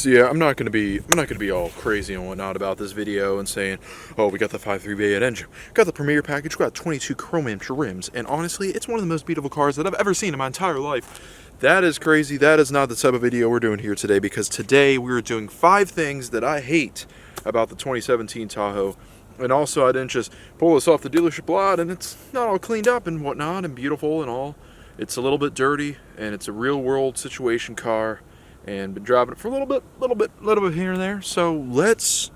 So yeah, I'm not gonna be all crazy and whatnot about this video and saying, oh, we got the 5.3 V8 engine, got the Premier package, got 22 chrome inch rims, and honestly, it's one of the most beautiful cars that I've ever seen in my entire life. That is crazy. That is not the type of video we're doing here today, because today we're doing 5 things that I hate about the 2017 Tahoe. And also, I didn't just pull this off the dealership lot and it's not all cleaned up and whatnot and beautiful and all. It's a little bit dirty, and it's a real world situation car, and been driving it for a little bit here and there. So let's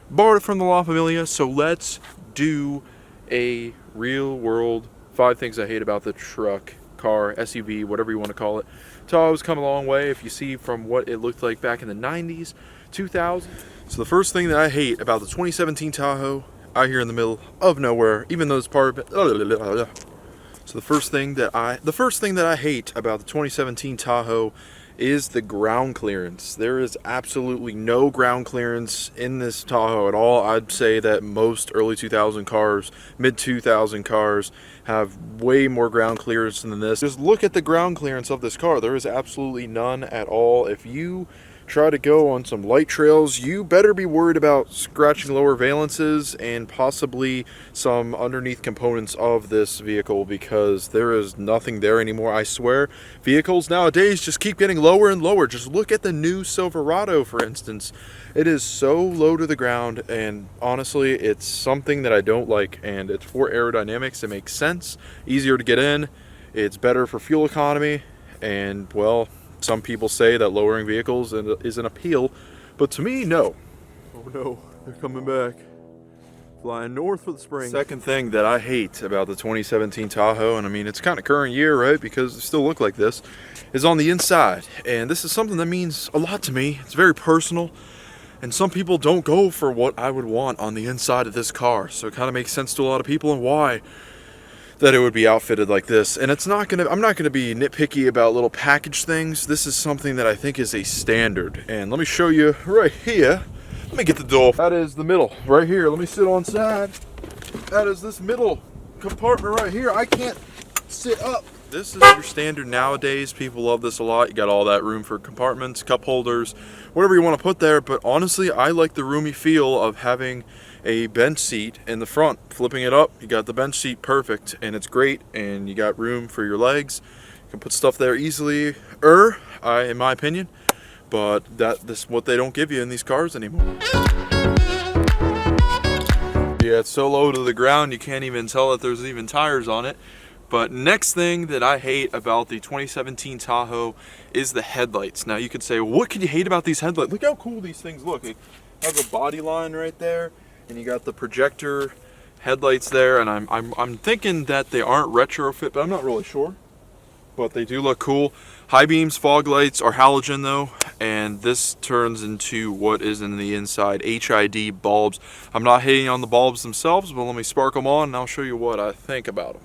borrow it from the La Familia. So let's do a real world 5 things I hate about the truck, car, SUV, whatever you want to call it. Tahoe's come a long way, if you see from what it looked like back in the 90s, 2000s. So the first thing that I hate about the 2017 Tahoe, out here in the middle of nowhere, even though it's part of it. So the first thing that I hate about the 2017 Tahoe is the ground clearance. There is absolutely no ground clearance in this Tahoe at all. I'd say that most early 2000 cars, mid 2000 cars have way more ground clearance than this. Just look at the ground clearance of this car. There is absolutely none at all. If you try to go on some light trails, you better be worried about scratching lower valances and possibly some underneath components of this vehicle, because there is nothing there anymore. I swear, vehicles nowadays just keep getting lower and lower. Just look at the new Silverado, for instance. It is so low to the ground, and honestly, it's something that I don't like. And it's for aerodynamics. It makes sense, easier to get in, it's better for fuel economy, and well, some people say that lowering vehicles is an appeal, but to me, no. Oh no, they're coming back. Flying north for the spring. Second thing that I hate about the 2017 Tahoe, and I mean, it's kind of current year, right, because they still look like this, is on the inside. And this is something that means a lot to me. It's very personal, and some people don't go for what I would want on the inside of this car. So it kind of makes sense to a lot of people and why that it would be outfitted like this. And I'm not gonna be nitpicky about little package things. This is something that I think is a standard. And let me show you right here. Let me get the door. That is the middle right here. Let me sit on side. That is this middle compartment right here. I can't sit up. This is your standard nowadays. People love this a lot. You got all that room for compartments, cup holders, whatever you want to put there. But honestly, I like the roomy feel of having a bench seat in the front. Flipping it up, you got the bench seat perfect, and it's great, and you got room for your legs. You can put stuff there easily, in my opinion, but this is what they don't give you in these cars anymore. Yeah, it's so low to the ground you can't even tell that there's even tires on it. But next thing that I hate about the 2017 Tahoe is the headlights. Now you could say, well, what can you hate about these headlights? Look how cool these things look. They have a body line right there, and you got the projector headlights there, and I'm thinking that they aren't retrofit, but I'm not really sure. But they do look cool. High beams, fog lights are halogen though, and this turns into what is in the inside, HID bulbs. I'm not hating on the bulbs themselves, but let me spark them on and I'll show you what I think about them.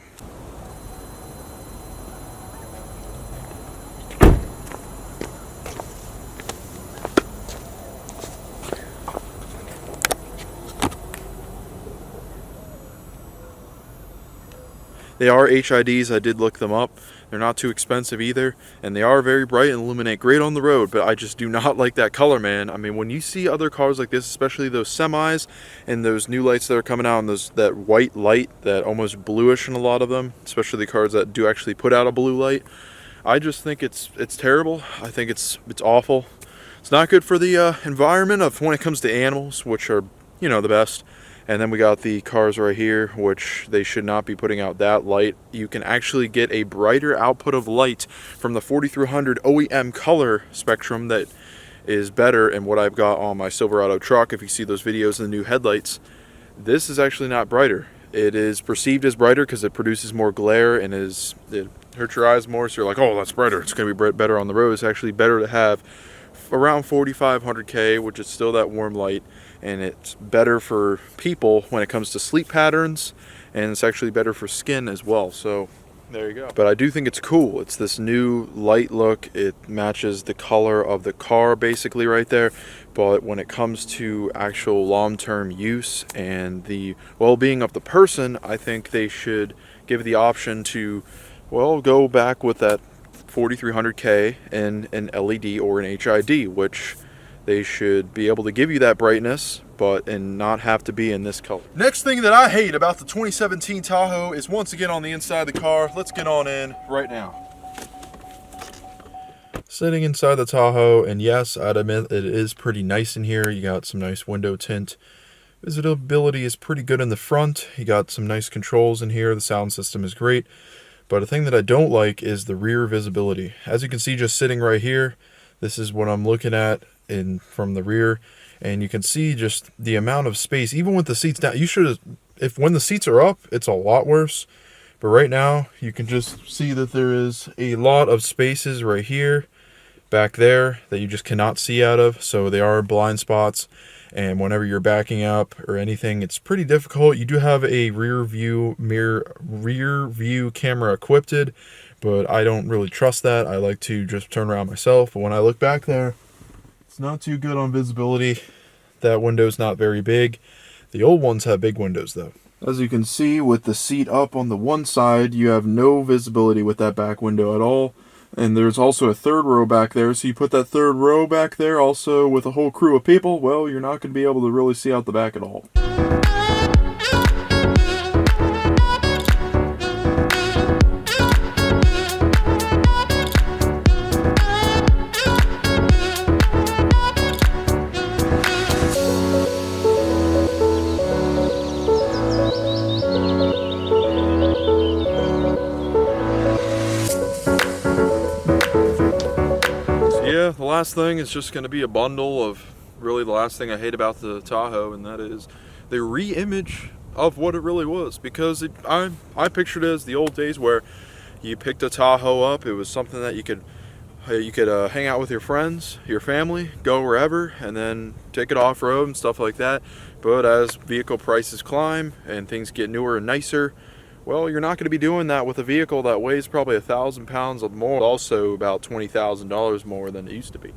They are HIDs, I did look them up. They're not too expensive either, and they are very bright and illuminate great on the road, but I just do not like that color, man. I mean, when you see other cars like this, especially those semis and those new lights that are coming out, and that white light, that almost bluish in a lot of them, especially the cars that do actually put out a blue light, I just think it's terrible. I think it's awful. It's not good for the environment of when it comes to animals, which are, you know, the best. And then we got the cars right here, which they should not be putting out that light. You can actually get a brighter output of light from the 4300 OEM color spectrum that is better. And what I've got on my Silverado truck, if you see those videos and the new headlights, this is actually not brighter. It is perceived as brighter because it produces more glare and it hurts your eyes more. So you're like, oh, that's brighter. It's going to be better on the road. It's actually better to have around 4500K, which is still that warm light, and it's better for people when it comes to sleep patterns, and it's actually better for skin as well. So there you go. But I do think it's cool. It's this new light look. It matches the color of the car basically right there. But when it comes to actual long-term use and the well-being of the person, I think they should give the option to, well, go back with that 4300K in an LED or an HID, which They should be able to give you that brightness, and not have to be in this color. Next thing that I hate about the 2017 Tahoe is once again on the inside of the car. Let's get on in right now. Sitting inside the Tahoe, and yes, I'd admit it is pretty nice in here. You got some nice window tint. Visibility is pretty good in the front. You got some nice controls in here. The sound system is great. But a thing that I don't like is the rear visibility. As you can see, just sitting right here, this is what I'm looking at from the rear, and you can see just the amount of space. Even with the seats down, when the seats are up, it's a lot worse. But right now, you can just see that there is a lot of spaces right here, back there, that you just cannot see out of. So they are blind spots, and whenever you're backing up or anything, it's pretty difficult. You do have a rear view camera equipped, but I don't really trust that. I like to just turn around myself. But when I look back there, it's not too good on visibility. That window's not very big. The old ones have big windows though. As you can see, with the seat up on the one side, you have no visibility with that back window at all. And there's also a third row back there. So you put that third row back there also with a whole crew of people, well, you're not going to be able to really see out the back at all. Yeah, the last thing is just going to be a bundle of really the last thing I hate about the Tahoe, and that is the re-image of what it really was. Because I pictured it as the old days where you picked a Tahoe up. It was something that you could hang out with your friends, your family, go wherever, and then take it off-road and stuff like that. But as vehicle prices climb and things get newer and nicer, well, you're not going to be doing that with a vehicle that weighs probably 1,000 pounds or more, also about $20,000 more than it used to be.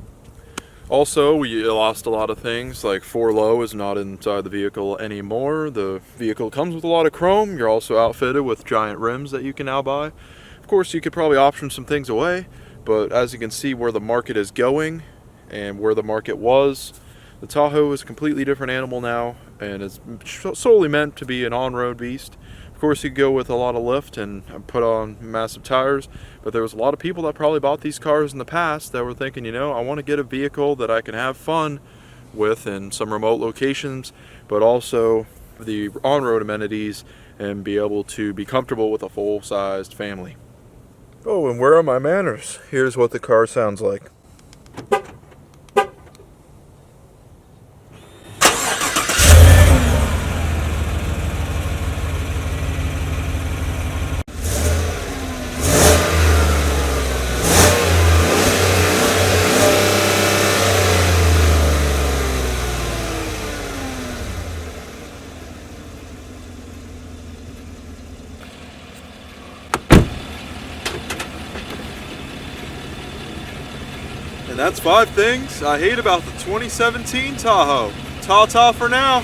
Also, we lost a lot of things, like 4Low is not inside the vehicle anymore. The vehicle comes with a lot of chrome. You're also outfitted with giant rims that you can now buy. Of course, you could probably option some things away, but as you can see where the market is going and where the market was, the Tahoe is a completely different animal now, and it's solely meant to be an on-road beast. Of course, you could go with a lot of lift and put on massive tires, but there was a lot of people that probably bought these cars in the past that were thinking, you know, I want to get a vehicle that I can have fun with in some remote locations, but also the on-road amenities and be able to be comfortable with a full-sized family. Oh, and where are my manners? Here's what the car sounds like. And that's 5 things I hate about the 2017 Tahoe. Ta-ta for now.